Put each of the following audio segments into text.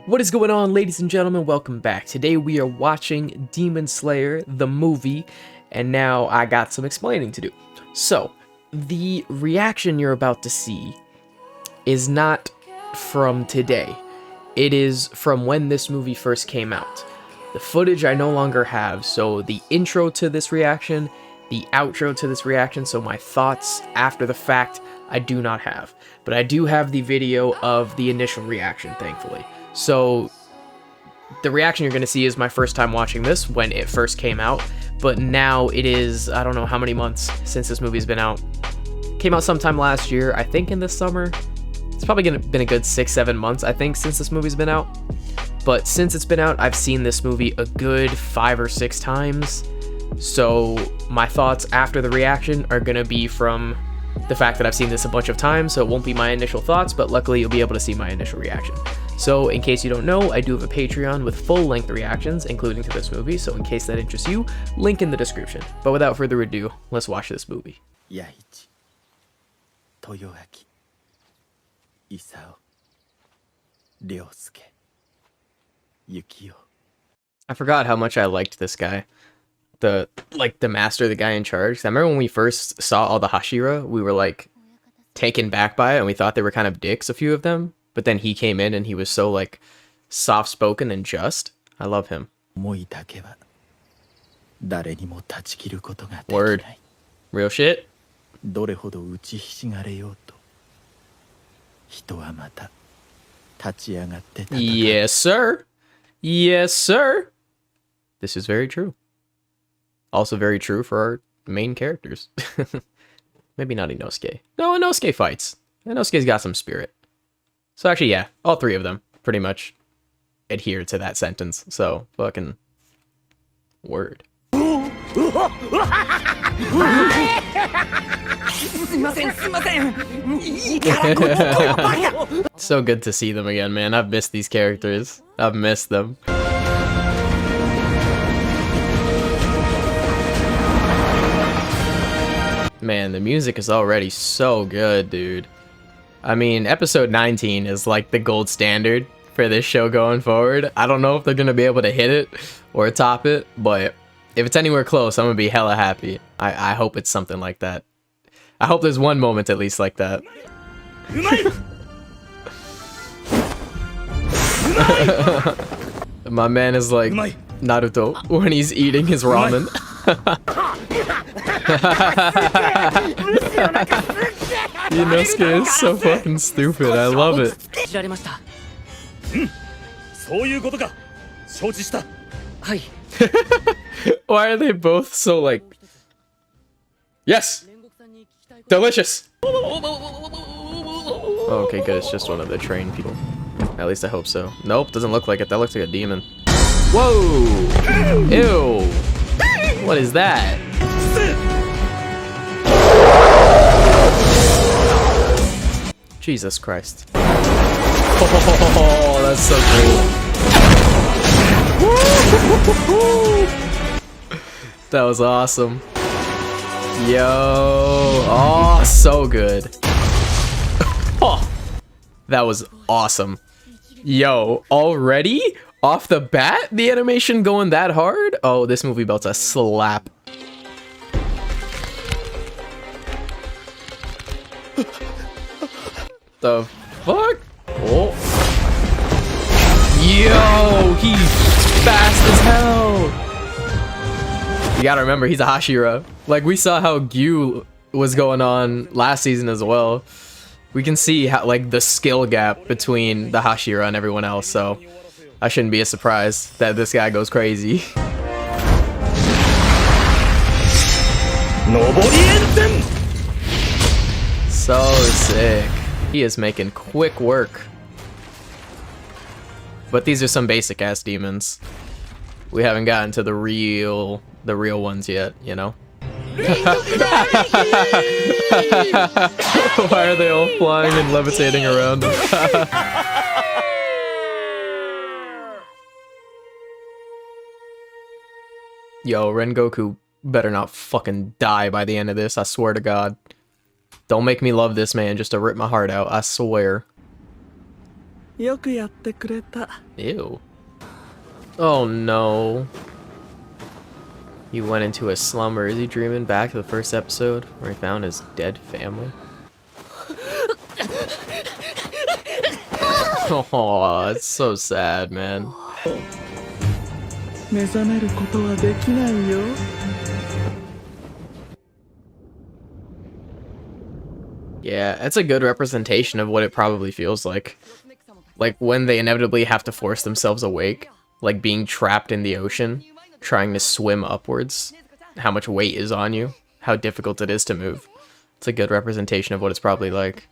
What is going on, ladies and gentlemen? Welcome back. Today we are watching Demon Slayer, the movie, and now I got some explaining to do. So, the reaction you're about to see is not from today. It is from when this movie first came out. The footage I no longer have, so the intro to this reaction, the outro to this reaction, so my thoughts after the fact, I do not have. But I do have the video of the initial reaction, thankfully. So, the reaction you're going to see is my first time watching this when it first came out, but now it is, I don't know how many months since this movie's been out. Came out sometime last year, I think in the summer. It's probably been a good 6-7 months, I think, since this movie's been out. But since it's been out, I've seen this movie a good 5 or 6 times. So, my thoughts after the reaction are going to be from the fact that I've seen this a bunch of times, so it won't be my initial thoughts, but luckily you'll be able to see my initial reaction. So, in case you don't know, I do have a Patreon with full-length reactions, including to this movie, so in case that interests you, link in the description. But without further ado, let's watch this movie. Yaichi, Toyoaki, Isao, Ryosuke, Yukio. I forgot how much I liked this guy. The master, the guy in charge. I remember when we first saw all the Hashira, we were like taken back by it and we thought they were kind of dicks, a few of them. But then he came in and he was so like soft-spoken and just. I love him. Word. Real shit. Yes, sir. Yes, sir. This is very true. Also very true for our main characters. Maybe not Inosuke. No, Inosuke fights. Inosuke's got some spirit. So actually, yeah, all 3 of them pretty much adhere to that sentence. So, fucking word. So good to see them again, man. I've missed these characters. I've missed them. Man, the music is already so good, dude. I mean, episode 19 is like the gold standard for this show going forward. I don't know if they're gonna be able to hit it or top it, but if it's anywhere close, I'm gonna be hella happy. I hope it's something like that. I hope there's one moment at least like that. My man is like Naruto when he's eating his ramen. Inosuke is so fucking stupid. I love it. Why are they both so like... Yes! Delicious! Oh, okay, good. It's just one of the trained people. At least I hope so. Nope, doesn't look like it. That looks like a demon. Whoa! Ew! What is that? Jesus Christ. Oh, that's so cool. That was awesome. Yo. Oh, so good. Oh, that was awesome. Yo, already? Off the bat? The animation going that hard? Oh, this movie about to slap. The fuck? Oh. Yo, he's fast as hell. You gotta remember, he's a Hashira. Like, we saw how Gyu was going on last season as well. We can see how, like, the skill gap between the Hashira and everyone else, so I shouldn't be a surprise that this guy goes crazy. So sick. He is making quick work. But these are some basic ass demons. We haven't gotten to the real ones yet, you know? Why are they all flying and levitating around? Yo, Rengoku better not fucking die by the end of this, I swear to God. Don't make me love this man just to rip my heart out, I swear. よくやってくれた。 Ew. Oh no. He went into a slumber. Is he dreaming back to the first episode where he found his dead family? Oh, it's so sad, man. 目覚めることはできないよ。 Yeah, that's a good representation of what it probably feels like. Like when they inevitably have to force themselves awake, like being trapped in the ocean, trying to swim upwards, how much weight is on you, how difficult it is to move. It's a good representation of what it's probably like.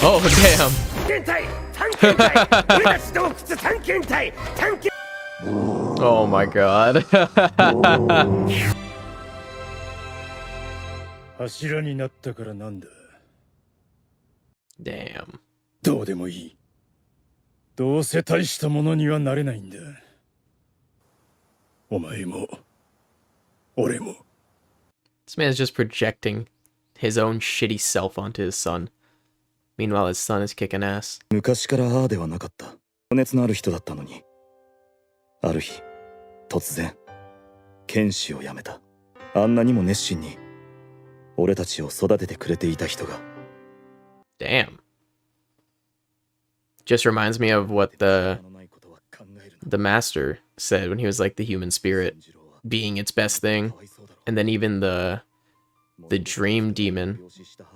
Oh, damn. Oh my god. 柱になったからなんだ。 Damn. どうでもいい。どうせ大したものにはなれないんだ。お前も俺も。 This man is just projecting his own shitty self onto his son. Meanwhile, his son is kicking ass. 昔からああではなかった。情熱のある人だったのに。ある日、突然、剣士を辞めた。あんなにも熱心に、俺たちを育ててくれていた人が。Damn. Just reminds me of what the master said when he was like the human spirit being its best thing, and then even the dream demon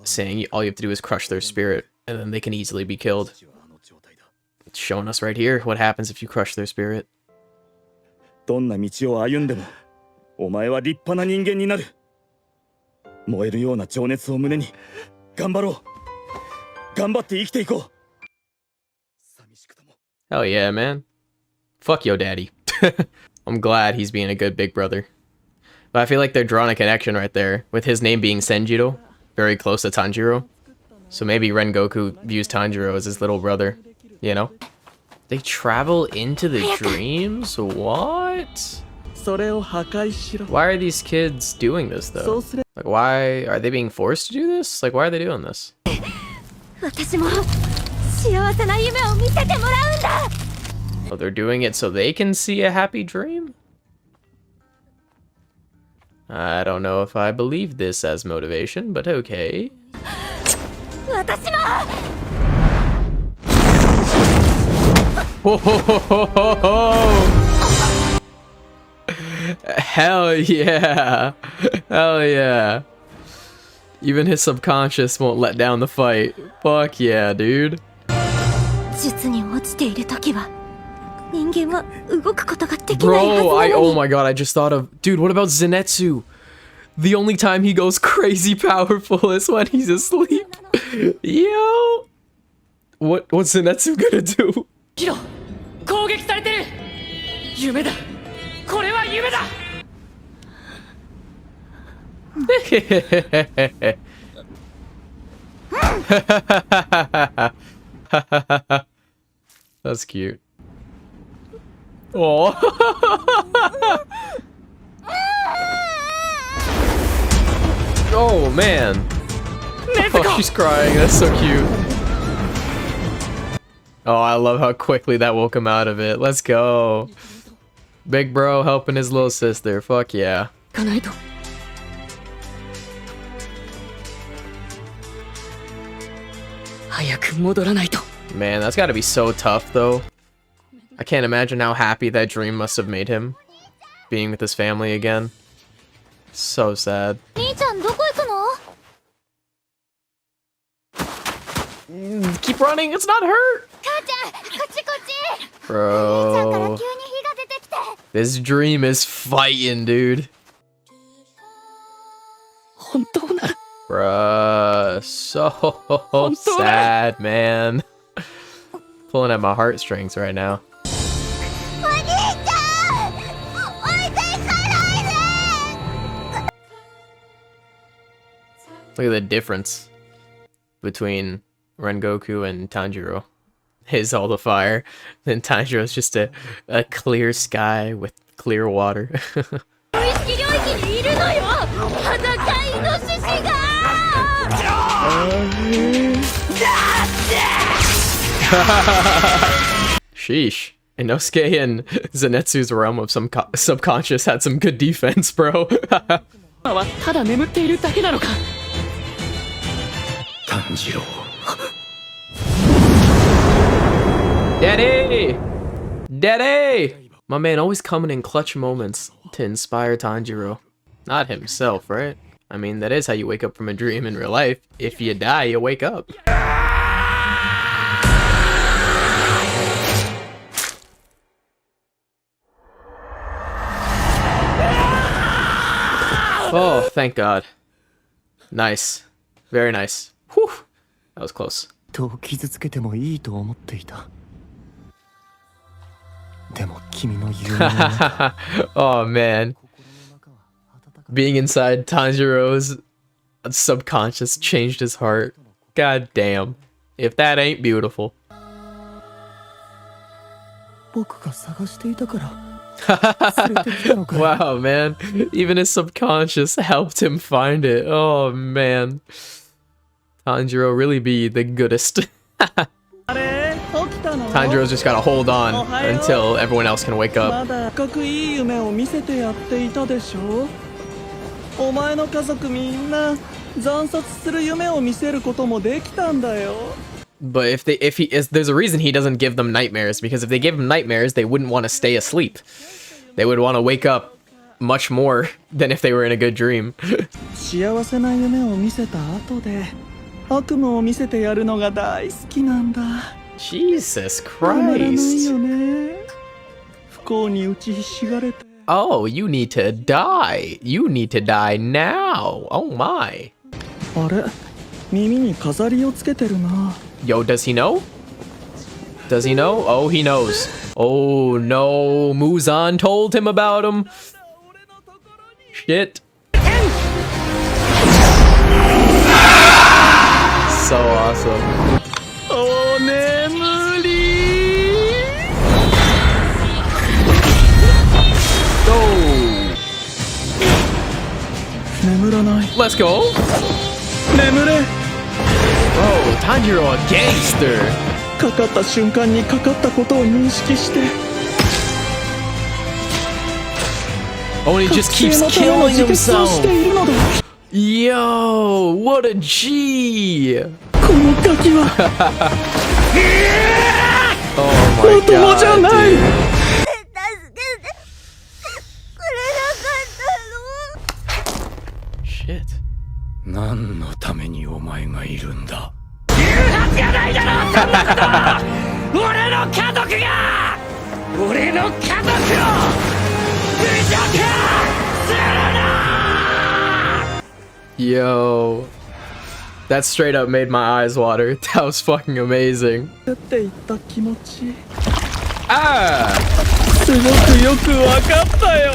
saying all you have to do is crush their spirit and then they can easily be killed. It's showing us right here what happens if you crush their spirit. どんな道を歩んでも、お前は立派な人間になる。燃えるような情熱を胸に、頑張ろう。頑張って生きていこう。 Hell yeah, man. Fuck yo daddy. I'm glad he's being a good big brother. But I feel like they're drawing a connection right there, with his name being Senjiro, very close to Tanjiro. So maybe Rengoku views Tanjiro as his little brother, you know? They travel into the dreams? What? それを破壊しろ。 Why are these kids doing this, though? Like, why are they being forced to do this? Like, why are they doing this? 私も幸せな夢を見せてもらうんだ。 Oh, they're doing it so they can see a happy dream? I don't know if I believe this as motivation, but okay. 私も Whoa, ho, ho, ho, ho, ho. Hell yeah. Hell yeah. Even his subconscious won't let down the fight. Fuck yeah, dude. 術に落ちている時は人間は動くことができないはず Bro, なのに oh my god, I just thought of... Dude, what about Zenitsu? The only time he goes crazy powerful is when he's asleep. Yo. What's Zenitsu gonna do? ヒロ、攻撃されてる。夢だ。これは夢だ。 That's cute. Oh. Oh man. Oh, she's crying. That's so cute. Oh, I love how quickly that woke him out of it. Let's go. Big bro helping his little sister. Fuck yeah. 行かないと。早く戻らないと。 Man, that's gotta be so tough though. I can't imagine how happy that dream must have made him. Being with his family again. So sad. 兄ちゃんどこ行くの？ Keep running, it's not hurt! 母ちゃん、こっちこっち。兄ちゃんから Bro. 急に火が出てきて。 This dream is fighting, dude. 本当なら。 Bruh. So sad, man. Pulling at my heartstrings right now. お兄ちゃん、置いていかないで。 Look at the difference between Rengoku and Tanjiro. His all the fire, then Tanjiro's just a clear sky with clear water. 無意識領域にいるのよ裸イノシシが Sheesh. Inosuke and Zenitsu's realm of some subconscious had some good defense, bro. はただ眠っているだけなのか。炭治郎 Daddy! Daddy! My man always coming in clutch moments to inspire Tanjiro. Not himself, right? I mean, that is how you wake up from a dream in real life. If you die, you wake up. Oh, thank God. Nice. Very nice. Whew. That was close. 人を傷つけてもいいと思っていた。でも君の言うのは Oh man. Being inside Tanjiro's subconscious changed his heart. God damn. If that ain't beautiful. 僕が探していたから。 Wow, man. Even his subconscious helped him find it. Oh man. Tanjiro really be the goodest. あれ起きたの Tanjiro's just gotta hold on until everyone else can wake up. まだかっこいい夢を見せてやっていたでしょお前の家族みんな惨殺する夢を見せることもできたんだよ But there's a reason he doesn't give them nightmares, because if they gave them nightmares, they wouldn't want to stay asleep. They would want to wake up much more than if they were in a good dream. 幸せな夢を見せた後で悪夢を見せてやるのが大好きなんだ Jesus たまらない Christ. よね不幸に打ちひしがれて Oh, you need to die. You need to die now. Oh my. あれ耳に飾りをつけてるな Yo, does he know? Does he know? Oh, he knows. Oh no, Muzan told him about him. Shit. So awesome. お眠り Oh, 眠らない let's go. 眠れ Bro, Tanjiro a gangster. かかった瞬間にかかったことを認識して Oh, and he just keeps 覚醒のための killing 自決をし himself. ているのだ Yo, what a G. このガキは Oh ま my ともじゃ god, ない dude. 助けてくれなかったの Shit. 何のためにお前がいるんだ俺の家族が俺の家族を侮辱するな Yo. That straight up made my eyes water. That was fucking amazing. って言った気持ち Ah! すごくよくわかったよ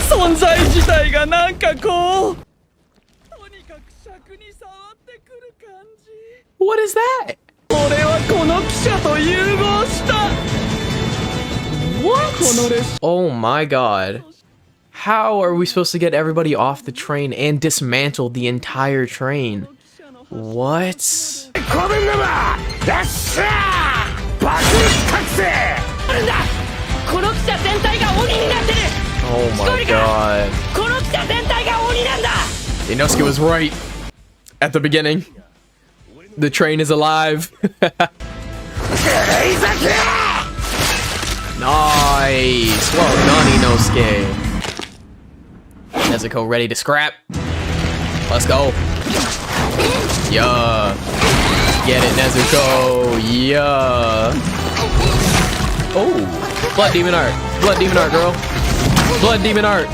存在自体がなんかこうとにかく尺に触ってくる感じ What is that? 俺はこの記者と融合した What? この列車 Oh my god. How are we supposed to get everybody off the train and dismantle the entire train? What? ごめんなまよっしゃー爆覚醒あるんだこの記者全体が鬼になってる Oh my god. この記者全体が鬼なんだ Inosuke was right at the beginning. The train is alive. Nice. Well done, Inosuke. Nezuko ready to scrap. Let's go. Yeah. Get it, Nezuko. Yeah. Oh. Blood Demon Art. Blood Demon Art, girl. Blood Demon Art.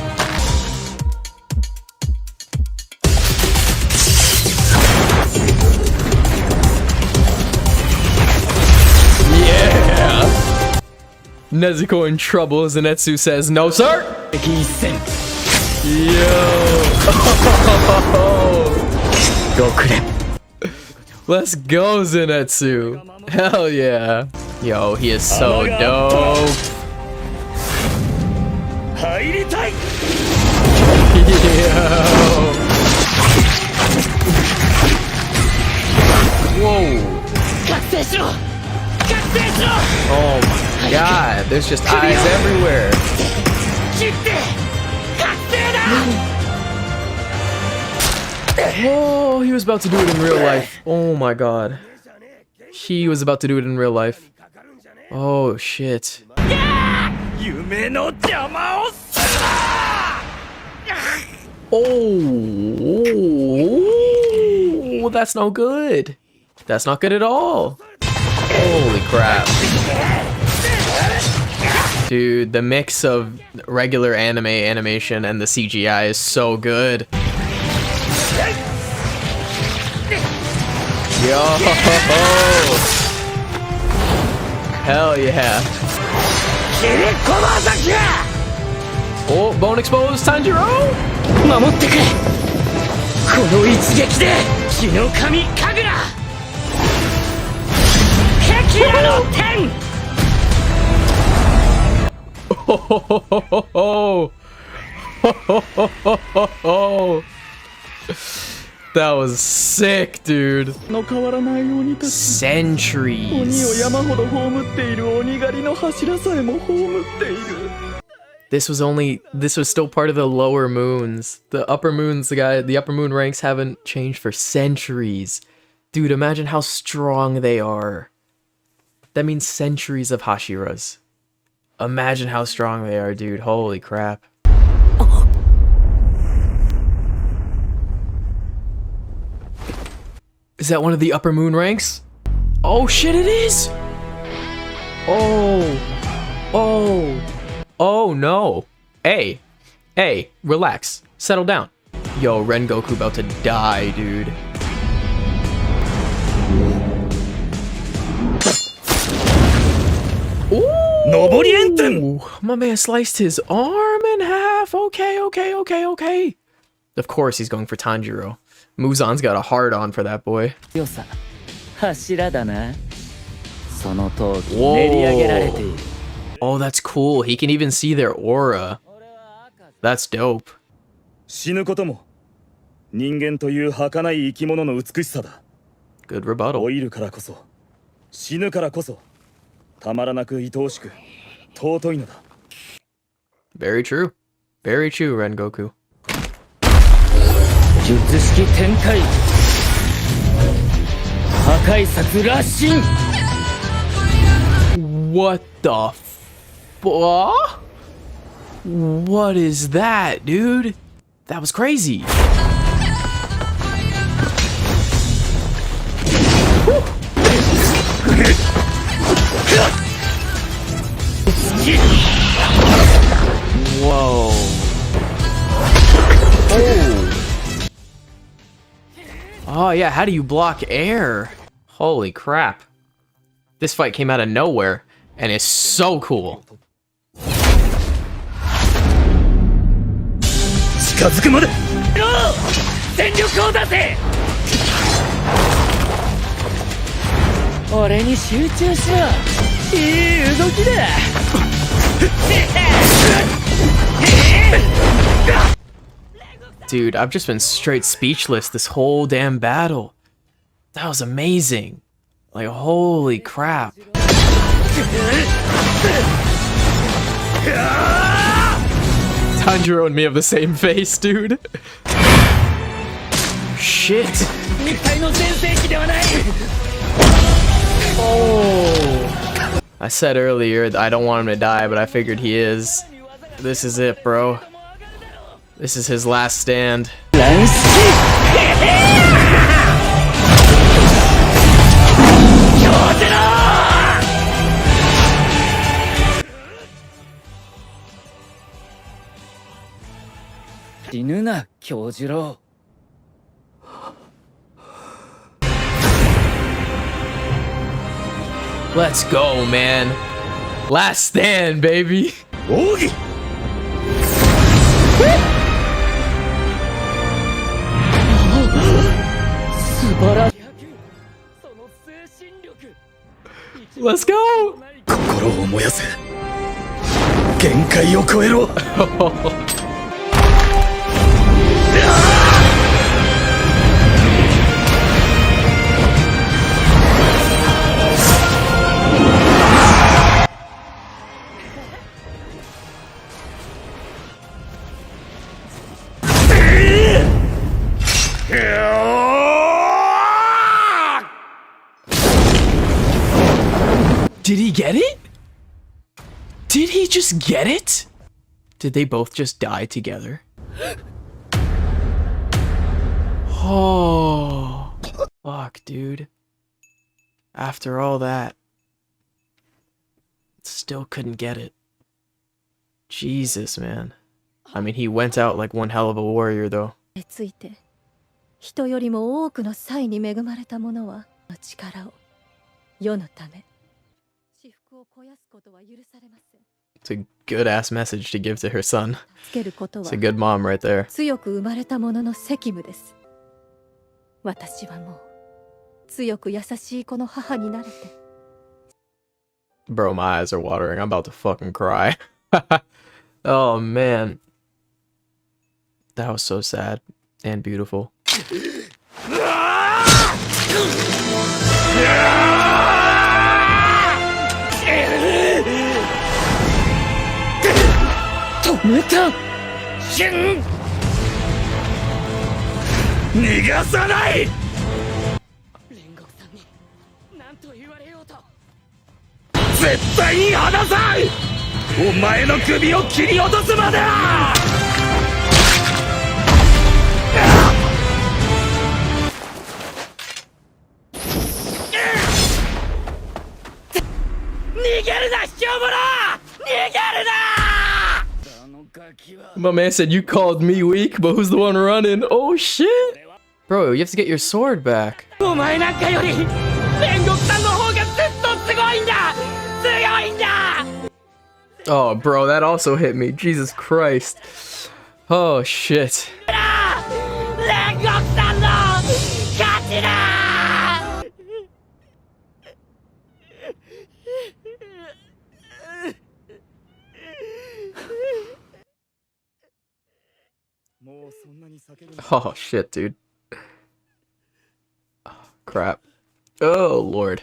Yeah. Nezuko in trouble. Zenitsu says, no, sir. Yo. Let's go, Zenitsu. Hell yeah. Yo, he is so dope. 入りたい Whoa. Oh my god, there's just eyes everywhere. Oh, he was about to do it in real life. Oh my god. He was about to do it in real life. Oh shit. Oh, that's no good. That's not good at all. Holy crap. Dude, the mix of regular anime animation and the CGI is so good. Yo! Hell yeah. Oh, bone exposed, Tanjiro! 守ってくれこの一撃で日の神神楽壁画の天 That was sick, dude. の変わらない鬼たち鬼を Centuries. 山ほど葬っている鬼狩りの柱さえも葬っている This was still part of the lower moons. The upper moons, the upper moon ranks haven't changed for centuries. Dude, imagine how strong they are. That means centuries of Hashiras. Imagine how strong they are, dude. Holy crap. Is that one of the upper moon ranks? Oh shit, it is! Oh no. Hey, relax. Settle down. Yo, Rengoku about to die, dude. Ooh, my man sliced his arm in half. Okay. Of course he's going for Tanjiro. Muzan's got a hard on for that boy. 柱だなその通り練り上げられている Oh, that's cool. He can even see their aura. That's dope. 死ぬことも人間という儚い生き物の美しさだ。 Good rebuttal. 老いるからこそ死ぬからこそたまらなく愛おしく尊いのだ。 Very true. Very true, Rengoku. 術式展開破壊策羅針 What the fuck? What is that, dude? That was crazy. Whoa. Oh yeah, how do you block air? Holy crap. This fight came out of nowhere and is so cool. 近づくまで全力を出せ俺に集中しろいい動きだ Dude, I've just been straight speechless this whole damn battle. That was amazing. Like, holy crap. Tanjiro and me have the same face, dude. Shit. Oh. I said earlier that I don't want him to die, but I figured he is. This is it, bro. This is his last stand. 死ぬな、京次郎。Let's go, man. Last stand, baby. 奥義 素晴らしい。その精神力。 Let's go. 心を燃やせ限界を超えろ Did he just get it? Did they both just die together? Oh, fuck, dude. After all that, still couldn't get it. Jesus, man. I mean, he went out like one hell of a warrior, though. ついて人よりも多くの才に恵まれた者は力を世のため私腹を肥やすことは許されません。 It's a good-ass message to give to her son. つけることは It's a good mom right there. 強く生まれた者の責務です。私はもう強く優しい子の母になれて。 Bro, my eyes are watering. I'm about to fucking cry. Oh, man. That was so sad and beautiful. My man said you called me weak, but who's the one running? Oh shit! Bro, you have to get your sword back. Oh, bro, that also hit me. Jesus Christ. Oh shit. Oh shit, dude. Oh, crap. Oh lord.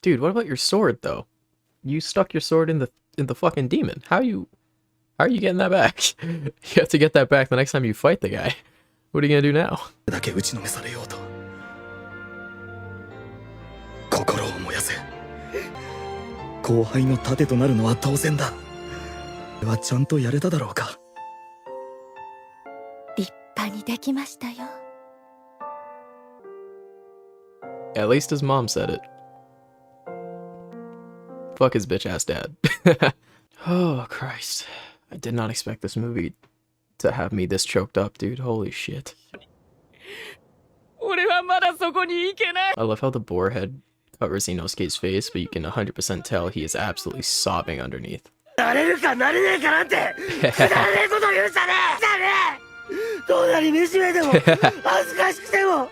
Dude, what about your sword though? You stuck your sword in the fucking demon. How are you getting that back? You have to get that back the next time you fight the guy. What are you gonna do now? だけ打ちのめされようと心を燃やせ。後輩の盾となるのは当然だ。これはちゃんとやれただろうか。立派にできましたよ。 At least his mom said it. Fuck his bitch ass dad. Oh Christ. I did not expect this movie to have me this choked up, dude. Holy shit. I love how the boar head covers Inosuke's face, but you can 100% tell he is absolutely sobbing underneath. どんなに惨めでも恥ずかしくても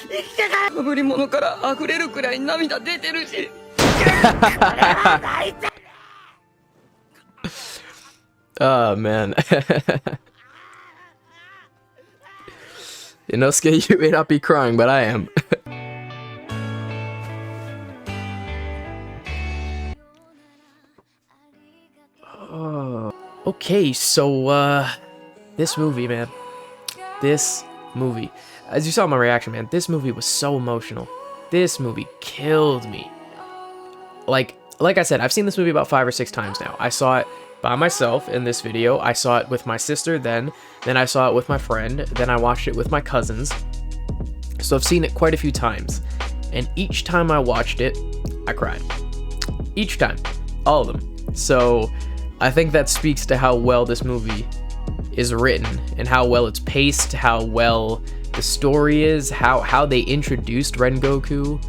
生きてか被り物から溢れるくらい涙出てるし。Oh man. Inosuke, you may not be crying, but I am. Oh. Okay, so this movie, man. This movie. As you saw in my reaction, man, this movie was so emotional. This movie killed me. Like I said, I've seen this movie about 5 or 6 times now. I saw it by myself in this video. I saw it with my sister then I saw it with my friend, then I watched it with my cousins. So I've seen it quite a few times. And each time I watched it, I cried. Each time. All of them. So I think that speaks to how well this movie is written and how well it's paced, how well the story is, how they introduced Rengoku.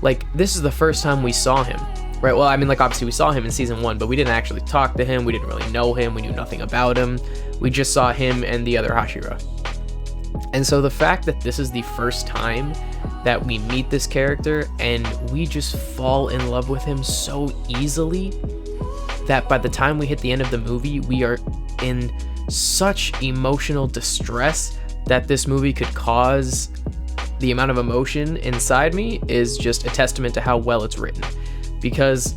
Like, this is the first time we saw him, right? Well, I mean, like, obviously we saw him in season 1, but we didn't actually talk to him. We didn't really know him. We knew nothing about him. We just saw him and the other Hashira. And so the fact that this is the first time that we meet this character and we just fall in love with him so easily that by the time we hit the end of the movie, we are in such emotional distress that this movie could cause the amount of emotion inside me is just a testament to how well it's written. Because,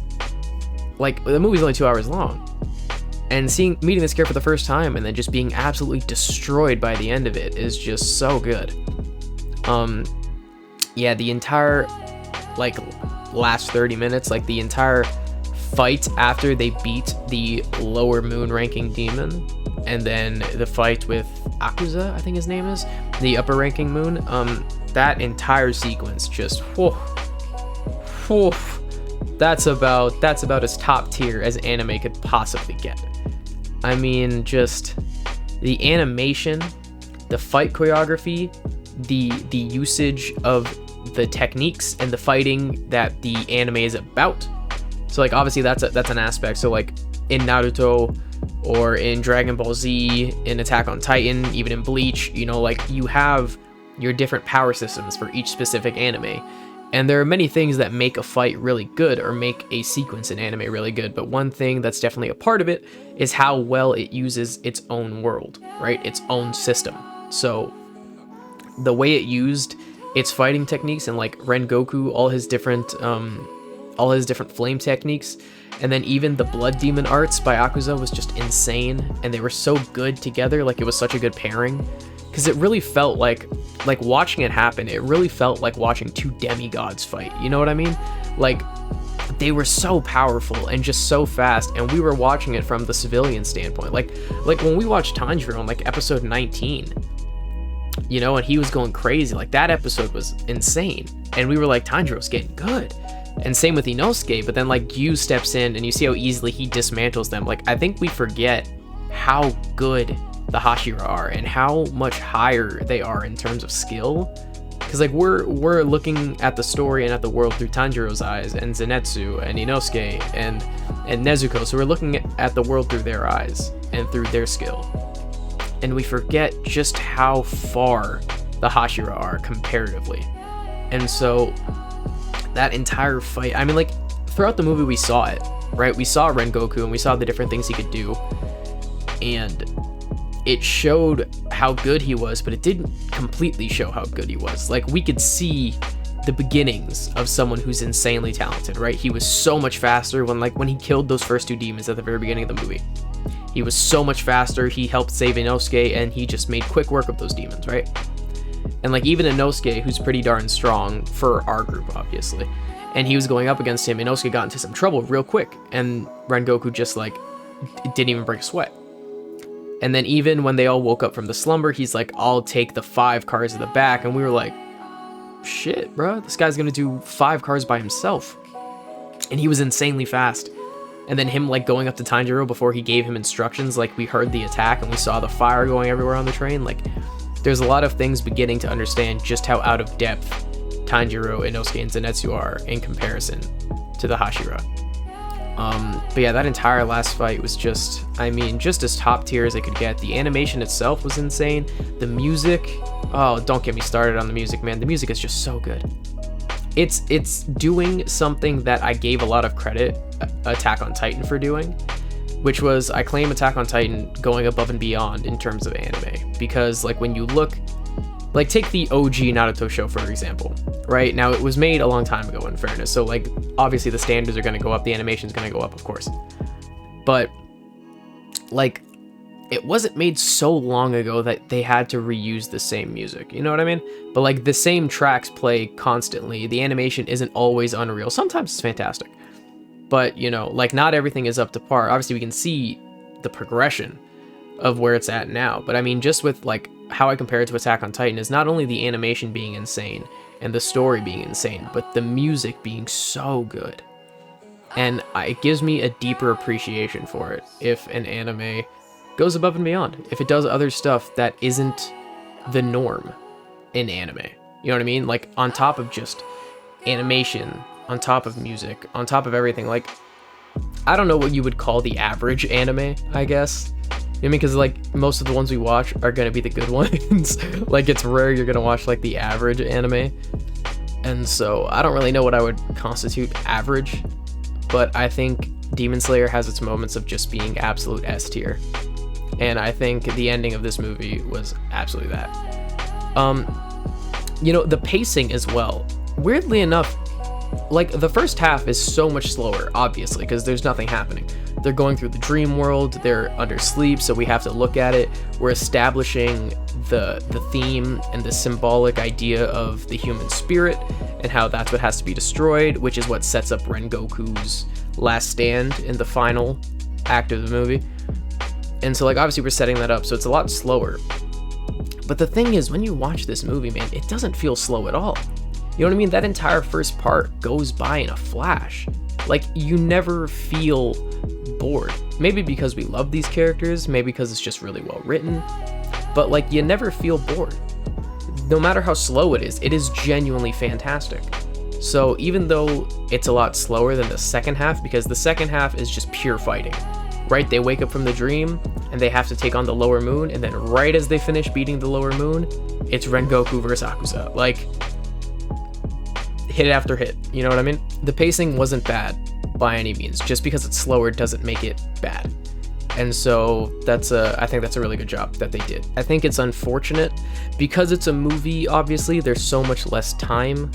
like, the movie's only 2 hours long. And meeting this character for the first time and then just being absolutely destroyed by the end of it is just so good. Yeah, the entire, like, last 30 minutes, like, the entire fight after they beat the lower moon ranking demon, and then the fight with Akaza, I think his name is, the upper ranking moon, that entire sequence just, that's about as top tier as anime could possibly get. I mean, just the animation, the fight choreography, the usage of the techniques and the fighting that the anime is about. So like obviously that's an aspect. So like in Naruto or in Dragon Ball Z, in Attack on Titan, even in Bleach, you know, like you have your different power systems for each specific anime. And there are many things that make a fight really good or make a sequence in anime really good, but one thing that's definitely a part of it is how well it uses its own world, right? Its own system. So the way it used its fighting techniques, and like Rengoku, all his different flame techniques, and then even the blood demon arts by Akaza was just insane, and they were so good together. Like it was such a good pairing, because it really felt like watching it happen, it really felt like watching two demigods fight, you know what I mean? Like they were so powerful and just so fast, and we were watching it from the civilian standpoint. Like when we watched Tanjiro on like episode 19, you know, and he was going crazy, like that episode was insane, and we were like, Tanjiro's getting good. And same with Inosuke, but then like Yu steps in and you see how easily he dismantles them. Like I think we forget how good the Hashira are and how much higher they are in terms of skill, because like we're looking at the story and at the world through Tanjiro's eyes, and Zenitsu and Inosuke and Nezuko, so we're looking at the world through their eyes and through their skill, and we forget just how far the Hashira are comparatively. And so that entire fight, I mean, like throughout the movie we saw it, right? We saw Rengoku and we saw the different things he could do, and it showed how good he was, but it didn't completely show how good he was. Like we could see the beginnings of someone who's insanely talented, right? He was so much faster when he killed those first two demons at the very beginning of the movie. He was so much faster. He helped save Inosuke, and he just made quick work of those demons, right? And like even Inosuke, who's pretty darn strong for our group, obviously, and he was going up against him, Inosuke got into some trouble real quick, and Rengoku just like didn't even break a sweat. And then even when they all woke up from the slumber, he's like, I'll take the 5 cars at the back. And we were like, shit, bro, this guy's gonna do 5 cars by himself. And he was insanely fast. And then him like going up to Tanjiro before he gave him instructions, like we heard the attack and we saw the fire going everywhere on the train. Like there's a lot of things beginning to understand just how out of depth Tanjiro, Inosuke, and Zenitsu are in comparison to the Hashira. But yeah, that entire last fight was just, I mean, just as top tier as it could get. The animation itself was insane. The music, oh, don't get me started on the music, man. The music is just so good. It's doing something that I gave a lot of credit Attack on Titan for doing, which was, I claim Attack on Titan going above and beyond in terms of anime. Because like when you look, like take the OG Naruto show for example, right? Now it was made a long time ago in fairness, so like obviously the standards are going to go up, the animation's going to go up, of course. But like it wasn't made so long ago that they had to reuse the same music, you know what I mean? But like the same tracks play constantly. The animation isn't always unreal. Sometimes it's fantastic. But, you know, like not everything is up to par. Obviously we can see the progression of where it's at now, but I mean just with like how I compare it to Attack on Titan is not only the animation being insane and the story being insane, but the music being so good. And it gives me a deeper appreciation for it if an anime goes above and beyond, if it does other stuff that isn't the norm in anime. You know what I mean? Like on top of just animation, on top of music, on top of everything. Like I don't know what you would call the average anime, I guess. You know, because like most of the ones we watch are gonna be the good ones. Like it's rare you're gonna watch like the average anime, and so I don't really know what I would constitute average, but I think Demon Slayer has its moments of just being absolute S tier, and I think the ending of this movie was absolutely that. You know, the pacing as well, weirdly enough, like the first half is so much slower, obviously, because there's nothing happening. They're going through the dream world, they're under sleep, so we have to look at it. We're establishing the theme and the symbolic idea of the human spirit and how that's what has to be destroyed, which is what sets up Rengoku's last stand in the final act of the movie. And so like obviously we're setting that up, so it's a lot slower. But the thing is, when you watch this movie, man, it doesn't feel slow at all. You know what I mean? That entire first part goes by in a flash. Like, you never feel bored. Maybe because we love these characters, maybe because it's just really well written, but like, you never feel bored. No matter how slow it is genuinely fantastic. So even though it's a lot slower than the second half, because the second half is just pure fighting, right? They wake up from the dream and they have to take on the lower moon, and then right as they finish beating the lower moon, it's Rengoku versus Akaza. Like, hit after hit, you know what I mean? The pacing wasn't bad by any means. Just because it's slower doesn't make it bad. And so I think that's a really good job that they did. I think it's unfortunate because it's a movie, obviously, there's so much less time.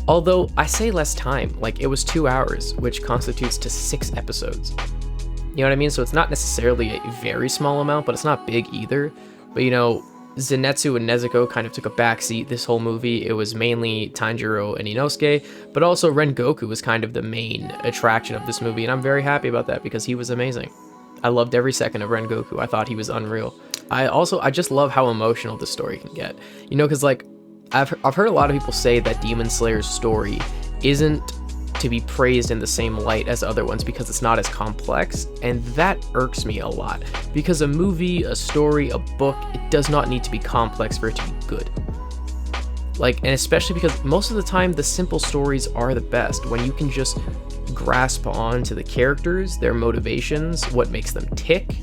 Although I say less time, like it was 2 hours, which constitutes to 6 episodes. You know what I mean? So it's not necessarily a very small amount, but it's not big either. But you know, Zenitsu and Nezuko kind of took a backseat this whole movie. It was mainly Tanjiro and Inosuke, but also Rengoku was kind of the main attraction of this movie, and I'm very happy about that because he was amazing. I loved every second of Rengoku. I thought he was unreal. I just love how emotional the story can get. You know, because like, I've heard a lot of people say that Demon Slayer's story isn't to be praised in the same light as other ones because it's not as complex, and that irks me a lot. Because a movie, a story, a book, it does not need to be complex for it to be good. Like, and especially because most of the time the simple stories are the best, when you can just grasp on to the characters, their motivations, what makes them tick,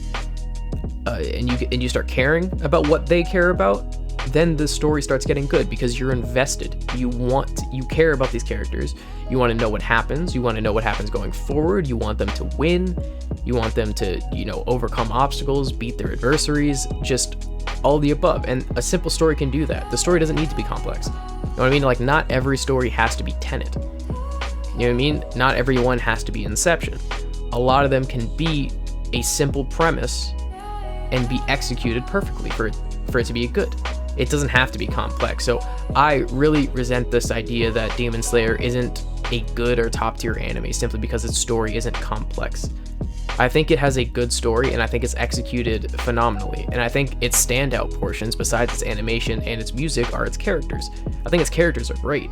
and you start caring about what they care about. Then the story starts getting good because you're invested. You care about these characters. You want to know what happens. You want to know what happens going forward. You want them to win. You want them to, you know, overcome obstacles, beat their adversaries, just all the above. And a simple story can do that. The story doesn't need to be complex. You know what I mean? Like, not every story has to be Tenet. You know what I mean? Not everyone has to be Inception. A lot of them can be a simple premise and be executed perfectly for it to be good. It doesn't have to be complex. So I really resent this idea that Demon Slayer isn't a good or top tier anime simply because its story isn't complex. I think it has a good story, and I think it's executed phenomenally. And I think its standout portions, besides its animation and its music, are its characters. I think its characters are great.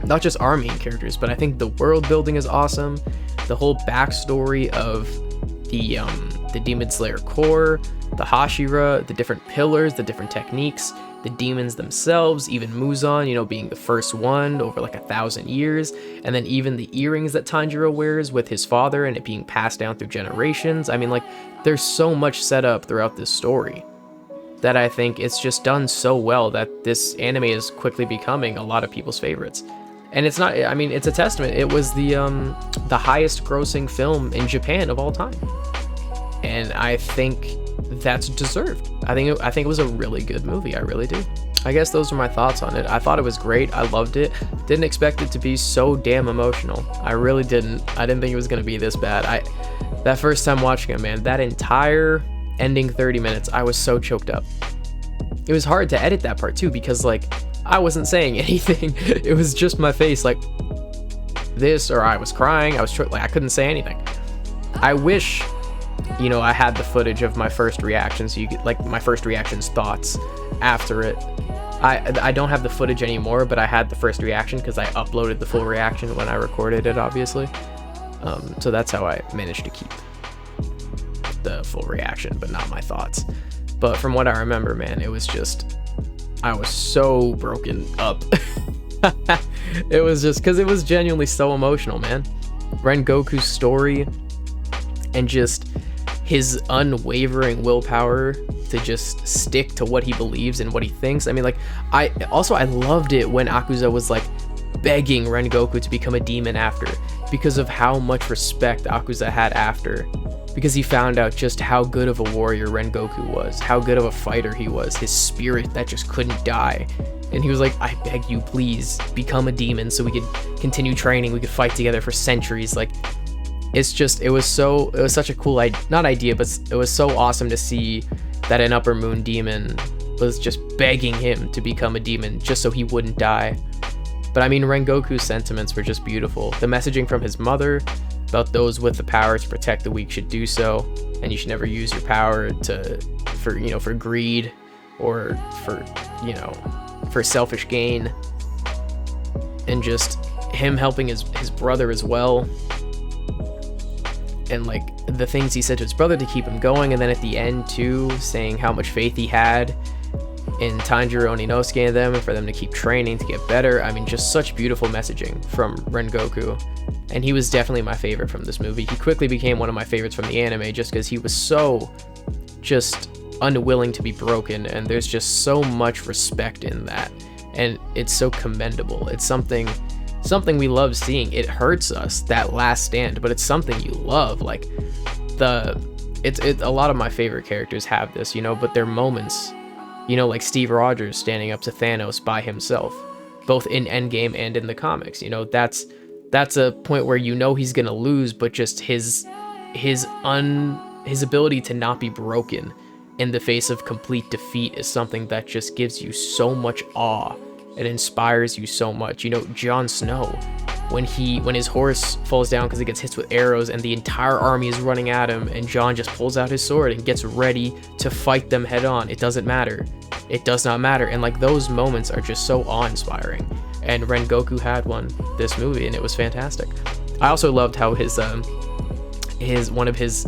Not just our main characters, but I think the world building is awesome. The whole backstory of the Demon Slayer core, the Hashira, the different pillars, the different techniques, the demons themselves, even Muzan, you know, being the first one over like 1,000 years, and then even the earrings that Tanjiro wears with his father and it being passed down through generations. I mean, like, there's so much set up throughout this story that I think it's just done so well that this anime is quickly becoming a lot of people's favorites. And it's not, I mean, it's a testament. It was the highest grossing film in Japan of all time. And I think that's deserved. I think it was a really good movie. I really do. I guess those are my thoughts on it. I thought it was great. I loved it. Didn't expect it to be so damn emotional. I really didn't. I didn't think it was gonna be this bad. That first time watching it, man, that entire ending 30 minutes, I was so choked up. It was hard to edit that part too because like I wasn't saying anything. It was just my face like this, or I was crying. I couldn't say anything. I wish, you know, I had the footage of my first reaction, so you get like my first reactions, thoughts after it. I don't have the footage anymore, but I had the first reaction because I uploaded the full reaction when I recorded it, obviously. So that's how I managed to keep the full reaction, but not my thoughts. But from what I remember, man, it was just, I was so broken up. It was just because it was genuinely so emotional, man. Rengoku's story and just his unwavering willpower to just stick to what he believes and what he thinks. I mean, like, I loved it when Akaza was like begging Rengoku to become a demon after, because of how much respect Akaza had after, because he found out just how good of a warrior Rengoku was, how good of a fighter he was, his spirit that just couldn't die. And he was like, I beg you, please become a demon so we could continue training, we could fight together for centuries. Like, it was such a cool not idea, but it was so awesome to see that an upper moon demon was just begging him to become a demon just so he wouldn't die. But I mean, Rengoku's sentiments were just beautiful. The messaging from his mother about those with the power to protect the weak should do so, and you should never use your power for greed or for selfish gain. And just him helping his brother as well, and like the things he said to his brother to keep him going, and then at the end too, saying how much faith he had in Tanjiro and Inosuke and them, and for them to keep training to get better. I mean, just such beautiful messaging from Rengoku, and he was definitely my favorite from this movie. He quickly became one of my favorites from the anime just because he was so just unwilling to be broken, and there's just so much respect in that, and it's so commendable. It's something we love seeing. It hurts us, that last stand, but it's something you love. Like a lot of my favorite characters have this, but their moments, like Steve Rogers standing up to Thanos by himself, both in Endgame and in the comics. That's a point where he's gonna lose, but just his ability to not be broken in the face of complete defeat is something that just gives you so much awe. It inspires you so much. Jon Snow, when his horse falls down because it gets hit with arrows and the entire army is running at him, and Jon just pulls out his sword and gets ready to fight them head on. It doesn't matter. It does not matter. And like, those moments are just so awe-inspiring. And Rengoku had one this movie, and it was fantastic. I also loved how one of his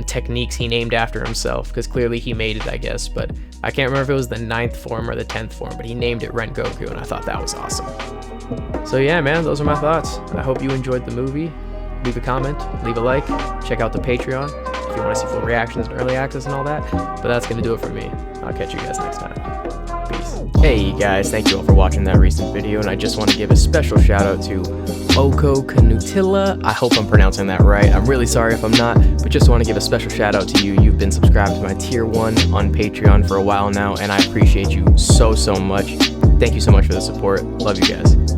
techniques he named after himself, because clearly he made it, I guess, but I can't remember if it was the 9th form or the 10th form, but he named it Rengoku, and I thought that was awesome. So yeah, man, those are my thoughts. I hope you enjoyed the movie. Leave a comment, leave a like, check out the Patreon if you want to see full reactions and early access and all that. But that's gonna do it for me. I'll catch you guys next time. Peace. Hey guys, thank you all for watching that recent video, and I just want to give a special shout out to Oko Kanutilla. I hope I'm pronouncing that right. I'm really sorry if I'm not, but just want to give a special shout out to you. You've been subscribed to my tier 1 on Patreon for a while now, and I appreciate you so much. Thank you so much for the support. Love you guys.